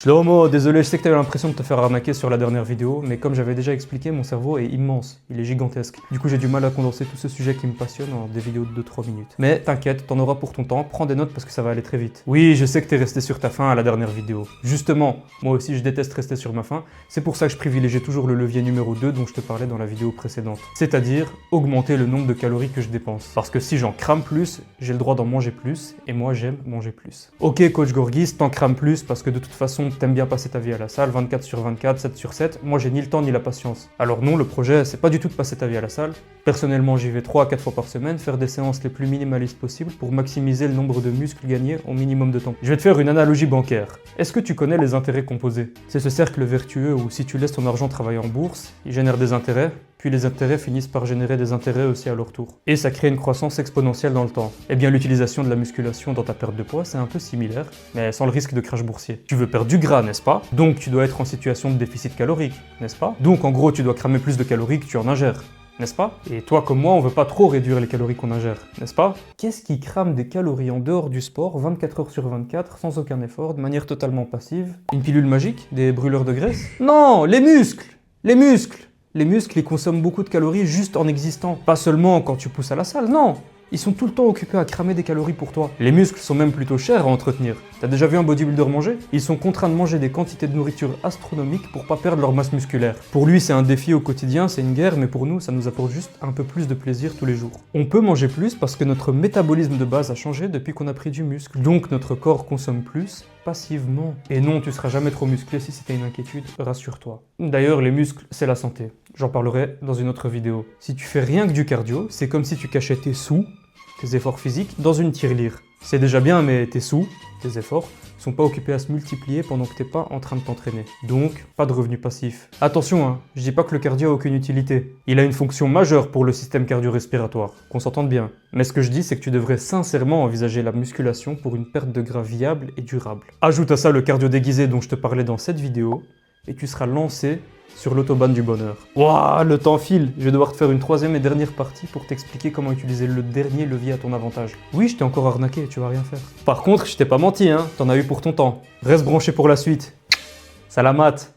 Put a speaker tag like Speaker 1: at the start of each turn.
Speaker 1: Shlomo, désolé, je sais que t'as eu l'impression de te faire arnaquer sur la dernière vidéo, mais comme j'avais déjà expliqué, mon cerveau est immense, il est gigantesque. Du coup, j'ai du mal à condenser tout ce sujet qui me passionne en des vidéos de 2-3 minutes. Mais t'inquiète, t'en auras pour ton temps, prends des notes parce que ça va aller très vite. Oui, je sais que t'es resté sur ta faim à la dernière vidéo. Justement, moi aussi je déteste rester sur ma faim, c'est pour ça que je privilégie toujours le levier numéro 2 dont je te parlais dans la vidéo précédente. C'est-à-dire, augmenter le nombre de calories que je dépense. Parce que si j'en crame plus, j'ai le droit d'en manger plus, et moi j'aime manger plus. Ok, coach Gorgis, t'en crames plus parce que de toute façon, t'aimes bien passer ta vie à la salle, 24 sur 24, 7 sur 7, moi j'ai ni le temps ni la patience. Alors non, le projet, c'est pas du tout de passer ta vie à la salle. Personnellement, j'y vais 3 à 4 fois par semaine, faire des séances les plus minimalistes possibles pour maximiser le nombre de muscles gagnés au minimum de temps. Je vais te faire une analogie bancaire. Est-ce que tu connais les intérêts composés? C'est ce cercle vertueux où si tu laisses ton argent travailler en bourse, il génère des intérêts, puis les intérêts finissent par générer des intérêts aussi à leur tour. Et ça crée une croissance exponentielle dans le temps. Eh bien l'utilisation de la musculation dans ta perte de poids, c'est un peu similaire, mais sans le risque de crash boursier. Tu veux perdre du gras, n'est-ce pas? Donc tu dois être en situation de déficit calorique, n'est-ce pas? Donc en gros tu dois cramer plus de calories que tu en ingères, n'est-ce pas? Et toi comme moi, on veut pas trop réduire les calories qu'on ingère, n'est-ce pas? Qu'est-ce qui crame des calories en dehors du sport, 24 heures sur 24, sans aucun effort, de manière totalement passive? Une pilule magique? Des brûleurs de graisse? Non, les muscles! Les muscles! Les muscles, ils consomment beaucoup de calories juste en existant. Pas seulement quand tu pousses à la salle, non! Ils sont tout le temps occupés à cramer des calories pour toi. Les muscles sont même plutôt chers à entretenir. T'as déjà vu un bodybuilder manger? Ils sont contraints de manger des quantités de nourriture astronomiques pour pas perdre leur masse musculaire. Pour lui, c'est un défi au quotidien, c'est une guerre, mais pour nous, ça nous apporte juste un peu plus de plaisir tous les jours. On peut manger plus parce que notre métabolisme de base a changé depuis qu'on a pris du muscle. Donc notre corps consomme plus passivement. Et non, tu seras jamais trop musclé si c'était une inquiétude, rassure-toi. D'ailleurs, les muscles, c'est la santé. J'en parlerai dans une autre vidéo. Si tu fais rien que du cardio, c'est comme si tu cachais tes sous, tes efforts physiques, dans une tirelire. C'est déjà bien, mais tes sous, tes efforts, sont pas occupés à se multiplier pendant que t'es pas en train de t'entraîner. Donc, pas de revenu passif. Attention, hein, je dis pas que le cardio a aucune utilité. Il a une fonction majeure pour le système cardio-respiratoire, qu'on s'entende bien. Mais ce que je dis, c'est que tu devrais sincèrement envisager la musculation pour une perte de gras viable et durable. Ajoute à ça le cardio déguisé dont je te parlais dans cette vidéo, et tu seras lancé sur l'autobahn du bonheur. Wouah, le temps file. Je vais devoir te faire une troisième et dernière partie pour t'expliquer comment utiliser le dernier levier à ton avantage. Oui, je t'ai encore arnaqué, tu vas rien faire. Par contre, je t'ai pas menti, hein, t'en as eu pour ton temps. Reste branché pour la suite. Salamat.